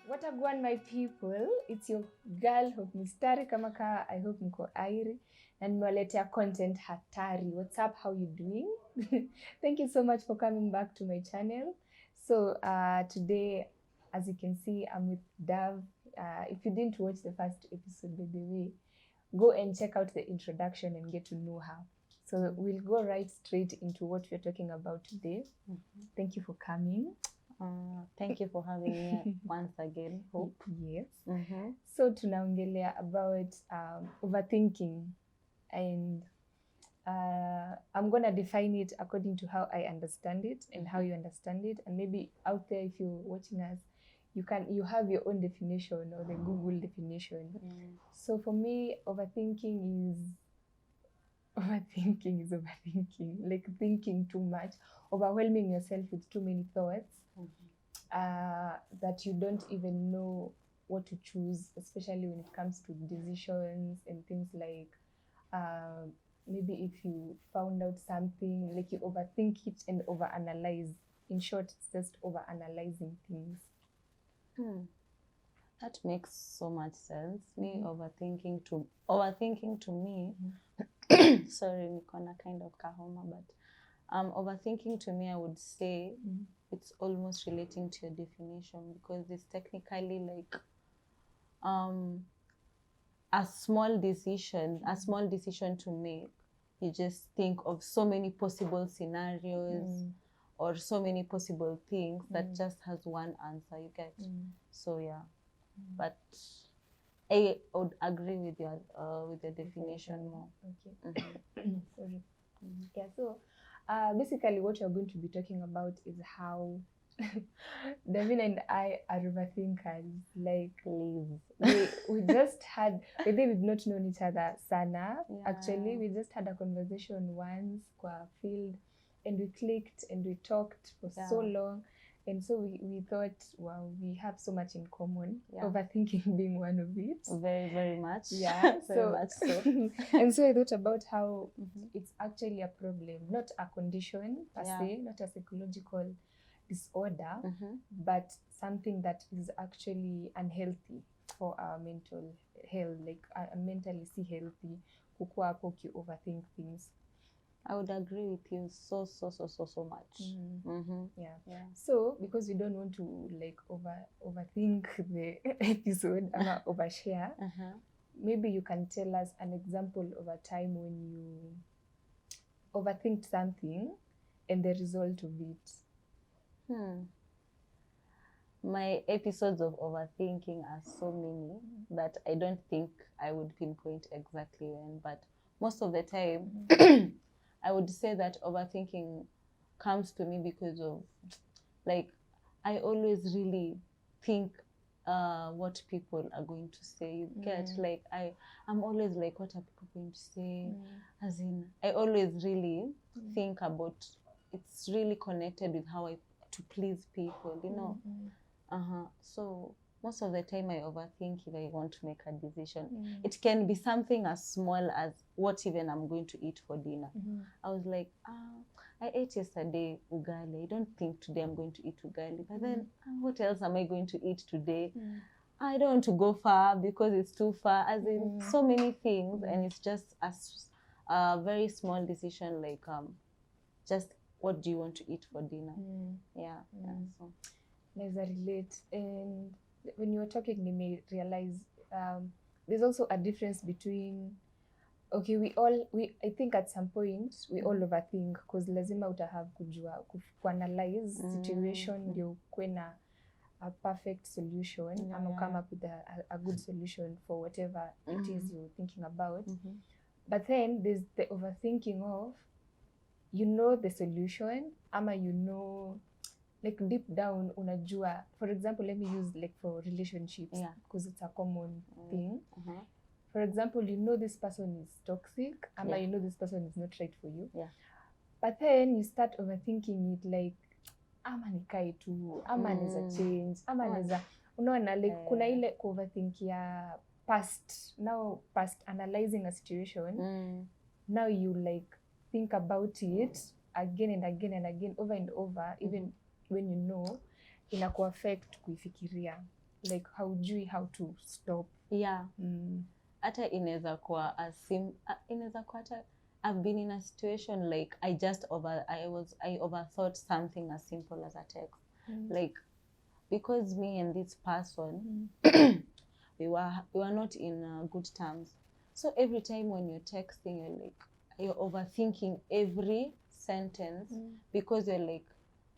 What a gwan my people, it's your girl Hope Mistari kama ka. I hope mko airi na nimewaletea content hatari. What's up, how you doing? Thank you so much for coming back to my channel. So today, as you can see, I'm with Dav. If you didn't watch the first episode, by the way, go and check out the introduction and get to know her. So we'll go right straight into what we're talking about today. Thank you for coming. Thank you for having me once again, Hope. Yes. So tunaongelea about overthinking, and I'm gonna define it according to how I understand it and how you understand it, and maybe out there, if you're watching us, you have your own definition or the Google definition. So for me, overthinking is overthinking, like thinking too much, overwhelming yourself with too many thoughts. That you don't even know what to choose, especially when it comes to decisions and things like maybe if you found out something, like you overthink it and overanalyze. In short, it's just overanalyzing things. That makes so much sense. Overthinking to me, sorry, niko na kind of kahoma, but overthinking to me, I would say it's almost relating to your definition, because it's technically like a small decision to make. You just think of so many possible scenarios or so many possible things that just has one answer, you get. So yeah, but I would agree with your definition more. Okay. Sorry. Yeah, so basically what we're going to be talking about is how Devin and I are overthinkers. Like, we just had, maybe we've not known each other sana. Yeah. Actually, we just had a conversation once qua field, and we clicked and we talked for so long. And so we thought, wow, we have so much in common. Overthinking being one of it. Very, very much. Yeah, very much so. And so I thought about how it's actually a problem, not a condition per se, not a psychological disorder, but something that is actually unhealthy for our mental health, like mentally healthy. Kukua hapo ki overthink things. I would agree with you so much. Yeah. So because we don't want to like overthink the episode or overshare, maybe you can tell us an example of a time when you overthinked something and the result of it. My episodes of overthinking are so many that I don't think I would pinpoint exactly when, but most of the time I would say that overthinking comes to me because of, like, I always really think what people are going to say. You get, like, I'm always like, what are people going to say? As in, I always really think about, it's really connected with how to please people, you know. So most of the time I overthink if I want to make a decision. It can be something as small as what even I'm going to eat for dinner. I was like, I ate yesterday ugali. I don't think today I'm going to eat ugali. But then what else am I going to eat today? I don't want to go far because it's too far. As in so many things, and it's just a very small decision, like just what do you want to eat for dinner? So let's relate. And when you were talking, you may realize there's also a difference between, okay, I think at some point we all overthink, because lazima utahave kujua kuanalyze situation ndio kwena a perfect solution, and come up with a good solution for whatever it is you're thinking about. But then there's the overthinking of, you know the solution, ama you know, like deep down unajua. For example, let me use like for relationships, because it's a common thing. For example, you know this person is toxic, ama you know this person is not right for you. But then you start overthinking it, like, ama nikae tu, ama neza change, ama neza, unaona, like kuna ile overthink ya past analyzing a situation. Now you like think about it again and again and again, over and over, even when you know inaku affect kuifikiria. like haujui how to stop. Yeah. Hata inaweza kuwa inaweza kuwa hata I've been in a situation like I overthought something as simple as a text. Like, because me and this person we were not in good terms. So every time when you're texting, you're overthinking every sentence because you're like,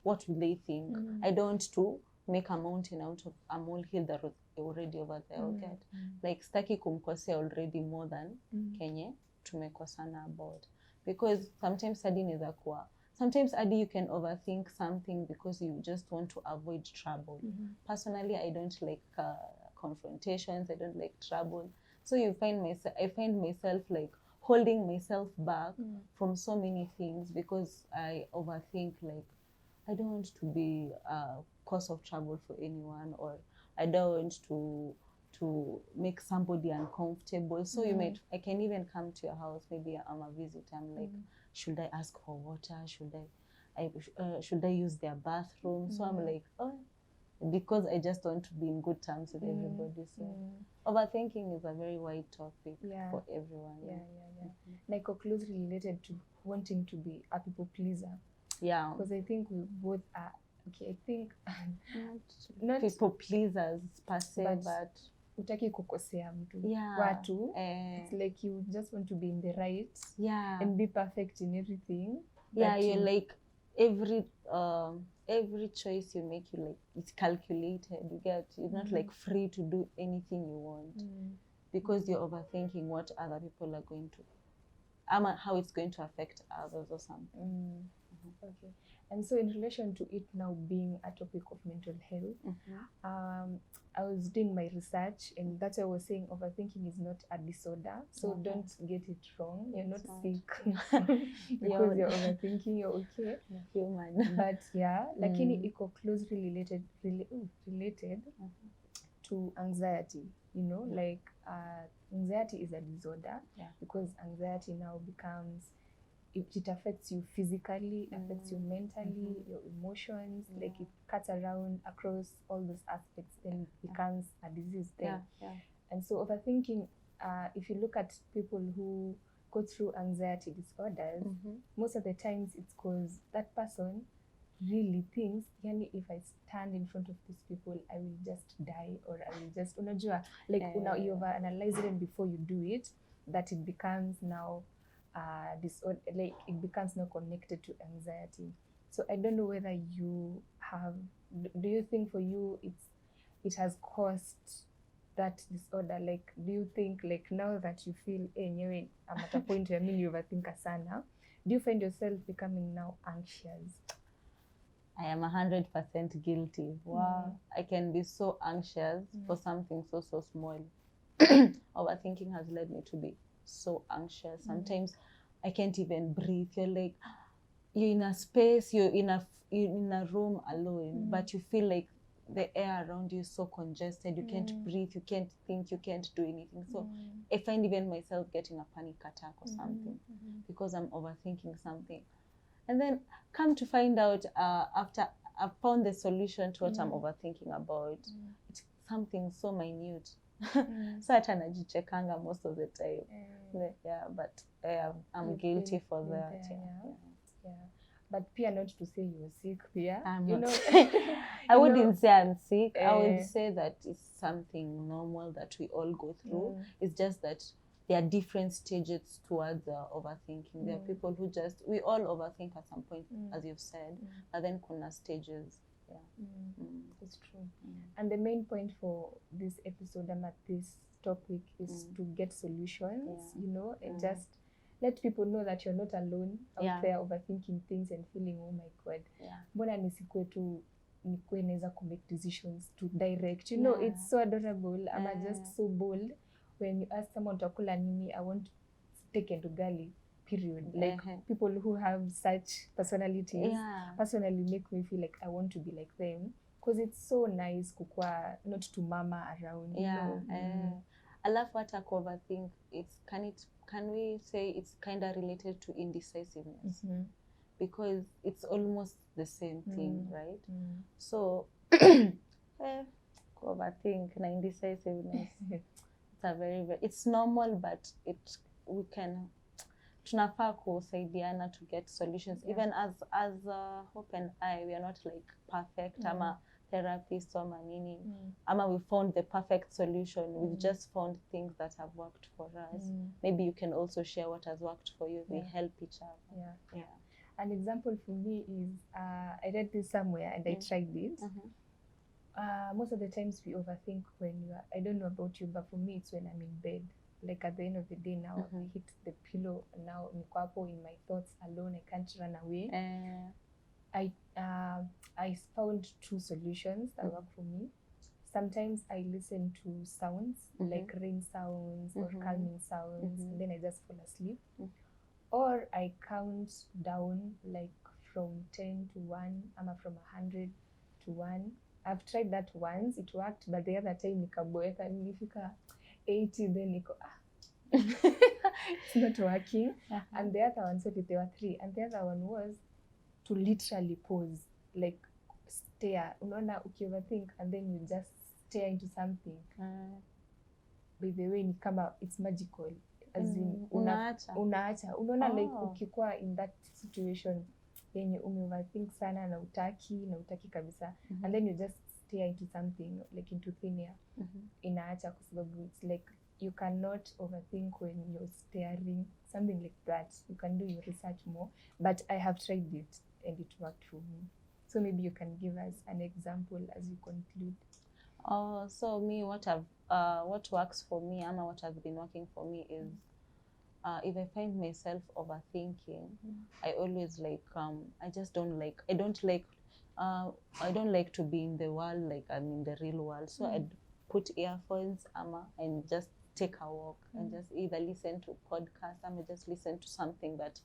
what will they think? I don't want to make a mountain out of a molehill that was already over there. Okay? Like, staki kumkosea already more than kenye tumekosana about. Because sometimes you can overthink something because you just want to avoid trouble. Personally, I don't like confrontations. I don't like trouble. So I find myself like holding myself back from so many things because I overthink. Like, I don't want to be a cause of trouble for anyone, or I don't want to make somebody uncomfortable. So I can even come to your house, maybe I'm a visitor, I'm like, should I ask for water? Should I use their bathroom? So I'm like, because I just want to be in good terms with everybody. So overthinking is a very wide topic for everyone. Like, closely related to wanting to be a people pleaser. Yeah. Because I think we both are, okay, I think not people pleasers per se, but utaki kukosea mtu. Watu, it's like you just want to be in the right and be perfect in everything. You're like, every choice you make, you like, it's calculated. You're not like free to do anything you want because you're overthinking what other people are going to, how it's going to affect others or something. Okay. And so in relation to it now being a topic of mental health, I was doing my research, and that's why I was saying overthinking is not a disorder. So don't get it wrong. You're not sick because you're overthinking. You're okay. You're human. But lakini iko closely related to anxiety. You know, like anxiety is a disorder because anxiety now becomes, it affects you physically, affects you mentally, your emotions, like it cuts around across all those aspects, then it becomes a disease thing. And so overthinking, if you look at people who go through anxiety disorders, most of the times it's because that person really thinks, yani, if I stand in front of these people, I will just die, or I will just, unajua, like you overanalyze it before you do it, that it becomes now disorder, like it becomes now connected to anxiety. So I don't know whether you have, do you think for you it has caused that disorder? Like, do you think, like, now that you feel anyway, I'm at a point where you overthink sana, do you find yourself becoming now anxious? I am 100% guilty. Wow. I can be so anxious for something so small. Overthinking has led me to be so anxious. Sometimes I can't even breathe. You're like, you're in a space, you're in a room alone, but you feel like the air around you is so congested. You can't breathe, you can't think, you can't do anything. So I find even myself getting a panic attack or something because I'm overthinking something. And then come to find out, after I've found the solution to what I'm overthinking about, it's something so minute. So hata najichekanga most of the time. But I'm guilty for that. But pia not to say you're sick, pia. You know, I wouldn't say I'm sick. I would say that it's something normal that we all go through. It's just that there are different stages towards overthinking. There are people who we all overthink at some point, as you've said, but then kuna stages. It's true. And the main point for this episode and at this topic is to get solutions, you know, and just let people know that you're not alone out there overthinking things and feeling, oh my God, mbona nisikue tu nikuwe naweza make decisions to direct, you know, it's so adorable. I'm just so bold when you ask someone utakula nini, I want steak and ugali, period. Like people who have such personalities personally make me feel like I want to be like them, because it's so nice kukua not to mama around, you know. Alafu hata overthink, can we say it's kind of related to indecisiveness? Because it's almost the same thing, right? So overthink na indecisiveness. It's a very, it's normal, but we can, tunafaa kusaidiana to get solutions. Yeah. Even as Hope and I, we are not like perfect, ama therapist or manini, ama we found the perfect solution. We've just found things that have worked for us. Maybe you can also share what has worked for you. We help each other. Yeah. An example for me is I read this somewhere and I tried it. Most of the times we overthink when you are, I don't know about you, but for me it's when I'm in bed. Like at the end of the day now, we hit the pillow, now niko hapo in my thoughts alone, I can't run away. I found two solutions that work for me. Sometimes I listen to sounds, like rain sounds or calming sounds, and then I just fall asleep. Or I count down like from 10 to 1, ama from 100 to 1. I've tried that once, it worked, but the other time nikaboeka, nilifika 80, then niko it's not working. And the other one, so there were 3, and the other one was to literally pause, like stare. Unaona overthink and then you just stare into something. By the way, ni kama it's magical. As in, unaacha. Unaona like ukikuwa in that situation yenye overthink sana na utaki kabisa, and then you just stare into something, like into thin air. Inaacha kwa sababu it's like you cannot overthink when you're staring, something like that. You can do your research more, but I have tried it and it worked for me. So maybe you can give us an example as you conclude. So me, what works for me, ama what has been working for me is if I find myself overthinking, I always like I don't like to be in the world like I'm in the real world. So I'd put earphones and just take a walk and just either listen to podcasts or just listen to something that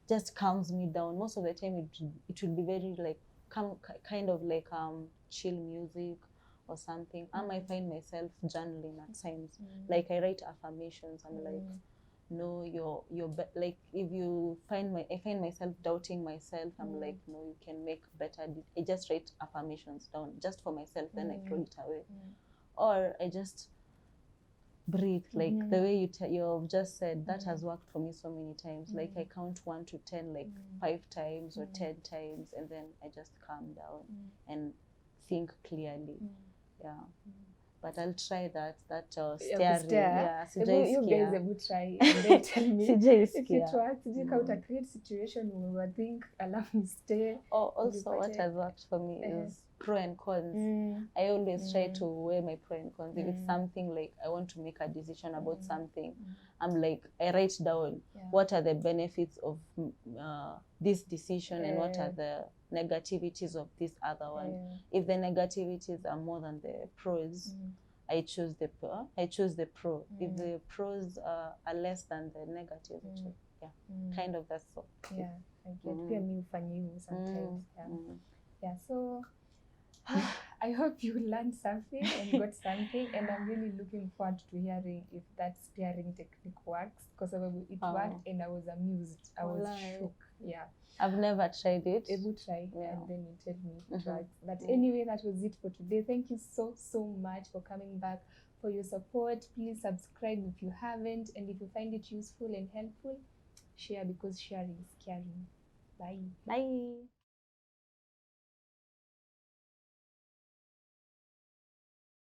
just calms me down. Most of the time it will be very like kind of like chill music or something. I find myself journaling at times. Like I write affirmations. I'm like, no, you're like if I find myself doubting myself, I'm like, no, you can make better. I just write affirmations down just for myself, then I throw it away. Or I just breathe, like the way you've just said. That has worked for me so many times. Like I count 1 to 10 like 5 times or 10 times, and then I just calm down and think clearly. But I'll try that staring. You guys will try and then tell me if it works. Did you create situation where you think alafu stay? Also what has worked for me is pro and cons. I always try to weigh my pro and cons. If it's something like I want to make a decision about something, I'm like, I write down what are the benefits of this decision and what are the negativities of this other one. If the negativities are more than the pros, I choose the pro. If the pros are less than the negative, kind of that's so. Yeah, I get pia mi ufanya hivyo sometimes. So I hope you learned something and got something, and I'm really looking forward to hearing if that staring technique works, because it worked and I was amused. I was shook. I've never tried it. Able try and then you tell me if it works. But anyway, that was it for today. Thank you so much for coming back, for your support. Please subscribe if you haven't, and if you find it useful and helpful, share, because sharing is caring. Bye.